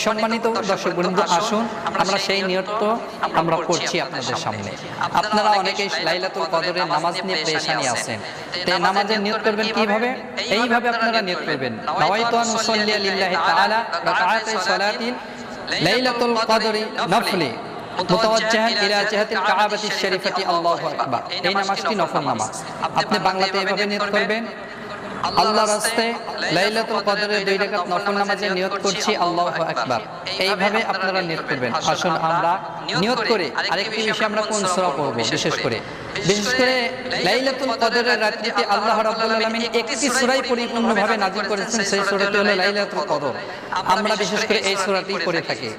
সম্মানিত দর্শকবৃন্দ, আসুন আমরা সেই নিয়ত আমরা করছি আপনাদের সামনে। আপনারা অনেকেই লাইলাতুল কদরের নামাজ নিয়ে পেরেশানি আছেন। তাই নামাজের নিয়ত করবেন কিভাবে? এইভাবে আপনারা নিয়ত করবেন, নাওয়াইতু আন উসাল্লি লিল্লাহি তাআলা রাকাআতাই সালাতিন লাইলাতুল কদরি নফলি মুতাওয়াজ্জিহান ইলা জিহাতিল কাবাতিশ শরীফাতি আল্লাহু আকবার। এই নামাজটি নফল নামাজ। আপনি বাংলাতে এইভাবে নিয়ত করবেন, আল্লাহর রাস্তায় লাইলাতুল কদরের 2 রাকাত নফল নামাজে নিয়ত করছি, আল্লাহু আকবার। এইভাবে আপনারা নিয়ত করবেন। আসুন আমরা নিয়ত করে আরেকটি বিষয়, আমরা কোন সূরা পড়ব, বিশেষ করে লাইলাতুল কদরের রাত্রিতে আল্লাহ রাব্বুল আলামিন একটি সূরাই পরিপূর্ণভাবে নাযিল করেছেন, সেই সূরাটি হলো লাইলাতুল কদর। আমরা বিশেষ করে এই সূরাটি পড়ে থাকি।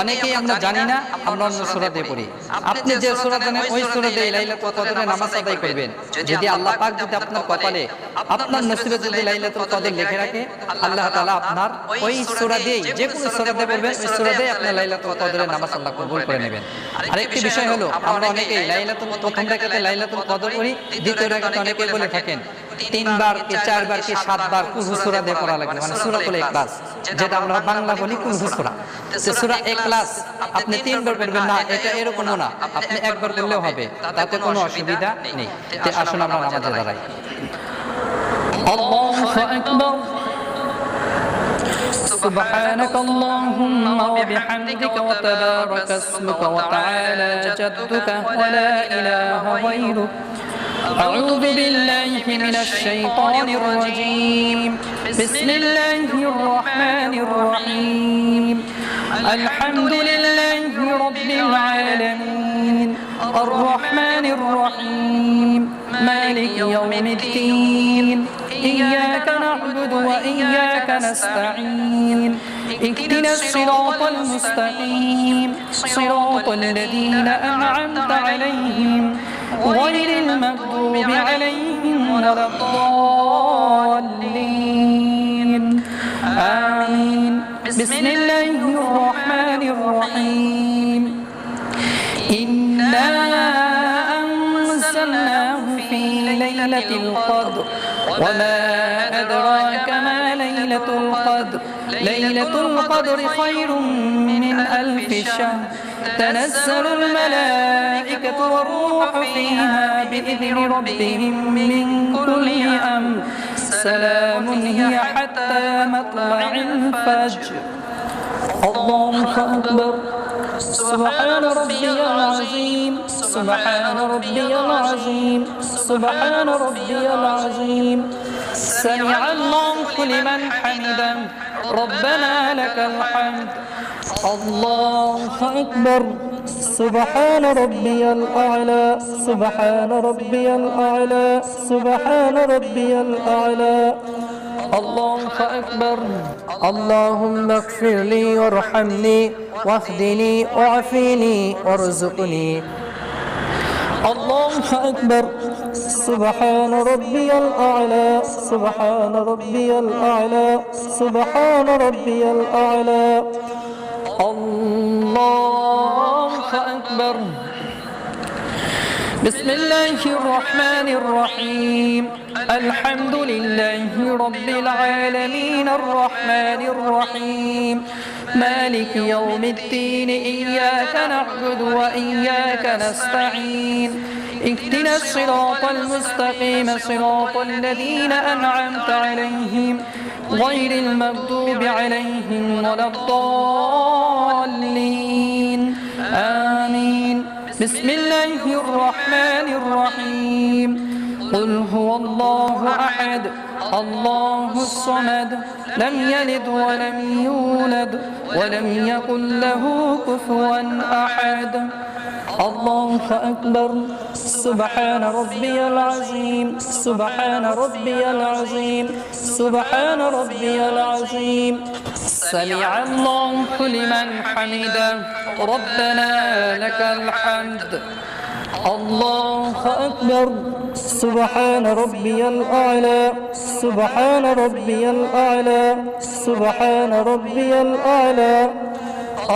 অনেকেই আমরা জানি না, আমরা অন্য সূরা দিয়ে পড়ি। আপনি যে সূরা জানেন ওই সূরা দিয়ে লাইলাতুল কদরের নামাজ আদায় করবেন। যদি আল্লাহ পাক যদি আপনার কপালে, আপনার নসিবে যদি লাইলাতুল কদর লিখে রাখে, আল্লাহ তাআলা আপনার ওই সূরা দিয়ে, যে কোনো সূরা দিয়ে পড়বেন, ওই সূরা দিয়ে আপনি লাইলাতুল কদরের নামাজ আল্লাহ কবুল করে নেবেন। আরেকটি বিষয় হলো, আমরা অনেকেই লাইলাতুল প্রথম রাকাতে লাইলাতুল কদর পড়ি, দ্বিতীয় রাকাতে অনেকেই বলে থাকেন 3 বার কি 4 বার কি 7 বার কুল সূরা দিয়ে পড়া লাগবে, মানে সূরাতুল ইখলাস, যেটা আমরা বাংলা বলি কুল সূরা। তো সূরা ইখলাস আপনি 3 বার পড়বেন না, এটা এরকমও না, আপনি একবার পড়লেও হবে, তাতে কোনো অসুবিধা নেই। তো আসুন আমরা নামাজে দাঁড়াই। আল্লাহু আকবার। سبحانك اللهم وبحمدك وتبارك اسمك وتعالى جدك ولا إله غيرك. أعوذ بالله من الشيطان الرجيم. بسم الله الرحمن الرحيم. الحمد لله رب العالمين الرحمن الرحيم مالك يوم الدين. إياك نعبد وإياك نستعين. اهدنا الصراط المستقيم صراط الذين أنعمت عليهم غير المغضوب عليهم ولا الضالين. آمين. بسم الله الرحمن الرحيم. إنا أنزلناه في ليلة القدر وما أدراك ما ليلة القدر. ليلة القدر خير من 1000 شهر. تنزل الملائكة والروح فيها بإذن ربهم من كل أمر. سلام هي حتى مطلع الفجر. الله أكبر. سبحان ربي العظيم. سبحان ربي العظيم. سبحان ربي العظيم. سمع الله لمن حمده. ربنا لك الحمد. الله أكبر. سبحان ربي الأعلى. سبحان ربي الأعلى. سبحان ربي الأعلى. الله أكبر. اللهم اغفر لي وارحمني واهدني وعافني وارزقني. الله أكبر. سبحان ربي الأعلى. سبحان ربي الأعلى. سبحان ربي الأعلى. الله أكبر. بسم الله الرحمن الرحيم. الحمد لله رب العالمين الرحمن الرحيم مالك يوم الدين. إياك نعبد وإياك نستعين. اهدنا الصراط المستقيم صراط الذين أنعمت عليهم غير المغضوب عليهم ولا الضالين. آمين. بسم الله الرحمن الرحيم. قل هو الله أحد الله الصمد لم يلد ولم يولد ولم يكن له كفوا أحد. الله أكبر. سبحان ربي العظيم. سبحان ربي العظيم. سبحان ربي العظيم. سمع الله لمن حمده. ربنا لك الحمد. الله أكبر. سبحان ربي الأعلى. سبحان ربي الأعلى. سبحان ربي الأعلى.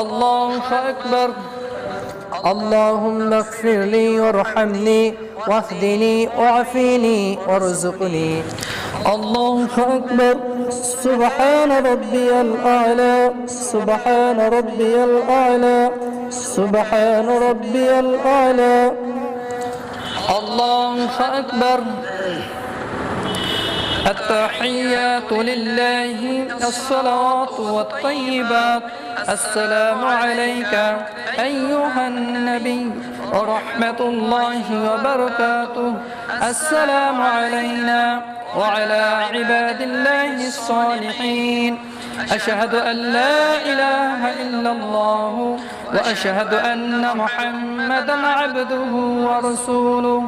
الله أكبر. اللهم اغفر لي وارحمني واهدني وعافني وارزقني. الله أكبر. سبحان ربي الأعلى سبحان ربي الأعلى سبحان ربي الأعلى الله أكبر التحيات لله الصلوات والطيبات السلام عليك أيها النبي ورحمة الله وبركاته السلام علينا وعلى عباد الله الصالحين أشهد أن لا إله إلا الله وأشهد أن محمدا عبده ورسوله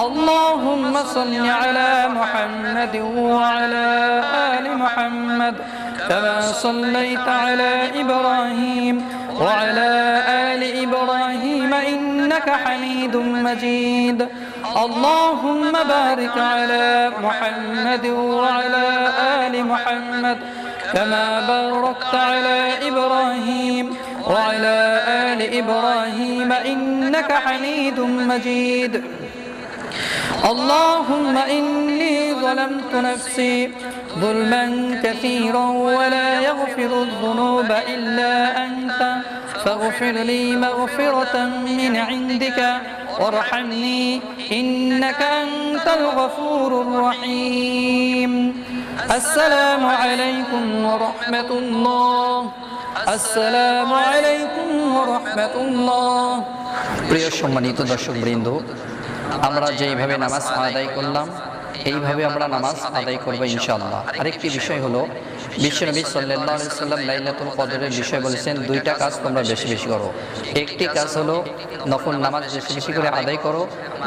اللهم صل على محمد وعلى آل محمد كما صليت على إبراهيم وعلى آل إبراهيم إنك حميد مجيد اللهم بارك على محمد وعلى آل محمد كما باركت على إبراهيم وعلى آل إبراهيم إنك حميد مجيد اللهم إني ظلمت نفسي ظلما كثيرا ولا يغفر الذنوب إلا أنت فاغفر لي مغفرة من عندك وارحمني إنك أنت الغفور الرحيم السلام عليكم ورحمة الله السلام عليكم ورحمة الله প্রিয় সম্মানিত দর্শকবৃন্দ, আমরা যেইভাবে নামাজ আদায় করলাম এইভাবে আমরা নামাজ আদায় করবো ইনশাআল্লাহ। আরেকটি বিষয় হলো, বিশ্বনবী সাল্লাল্লাহু আলাইহি ওয়াসাল্লাম লাইলাতুল কদরের বিষয় বলেছেন, দুইটা কাজ তোমরা বেশি বেশি করো। একটি কাজ হলো নফল নামাজ বেশি বেশি করে আদায় করো।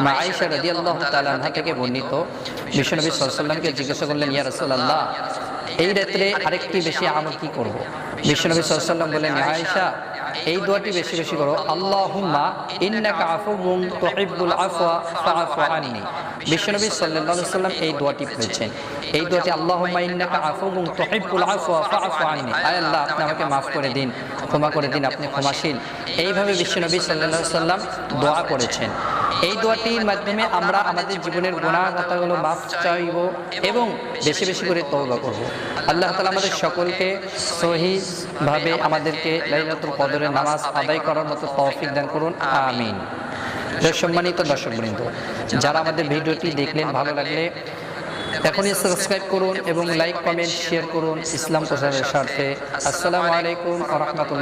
মা আয়েশা রাদিয়াল্লাহু তাআলা আনহা থেকে বর্ণিত, বিশ্বনবী সাল্লাল্লাহু আলাইহি ওয়াসাল্লামকে জিজ্ঞাসা করলেন, ইয়া রাসূলুল্লাহ, এই রাত্রে আরেকটি বেশি আমল কি করব? বিশ্বনবী সাল্লাল্লাহু আলাইহি ওয়াসাল্লাম বলেন, ইয়া আয়েশা, এই দোয়াটি বেশি বেশি করো, আল্লাহুম্মা ইন্নাকা আফুউন তুহিব্বুল আফওয়া ফাআফু আন্নি। বিশ্বনবী সাল্লাল্লাহু আলাইহি ওয়াসাল্লাম এই দোয়াটি পড়েছেন। এই দোয়াটি আল্লাহুম্মা ইন্নাকা আফুউন তুহিব্বুল আফওয়া ফাআফু আন্নি, আয় আল্লাহ, আপনি আমাকে মাফ করে দিন, ক্ষমা করে দিন, আপনি ক্ষমাশীল। এইভাবে বিশ্বনবী সাল্লাল্লাহু আলাইহি ওয়াসাল্লাম দোয়া করেছেন। এই দোয়াটির মাধ্যমে আমরা আমাদের জীবনের গুনাহ খাতাগুলো মাফ চাইব এবং বেশি বেশি করে তওবা করব। আল্লাহ তাআলা আমাদের সকলকে সহিহভাবে আমাদেরকে লাইলাতুল কদরের নামাজ আদায় করার মতো তৌফিক দান করুন, আমিন। সম্মানিত দর্শকবৃন্দ, যারা আমাদের ভিডিওটি দেখলেন, ভালো লাগলে এখনই সাবস্ক্রাইব করুন এবং লাইক, কমেন্ট, শেয়ার করুন ইসলাম প্রচারের স্বার্থে। আসসালামু আলাইকুম ওয়া রাহমাতুল্লাহ।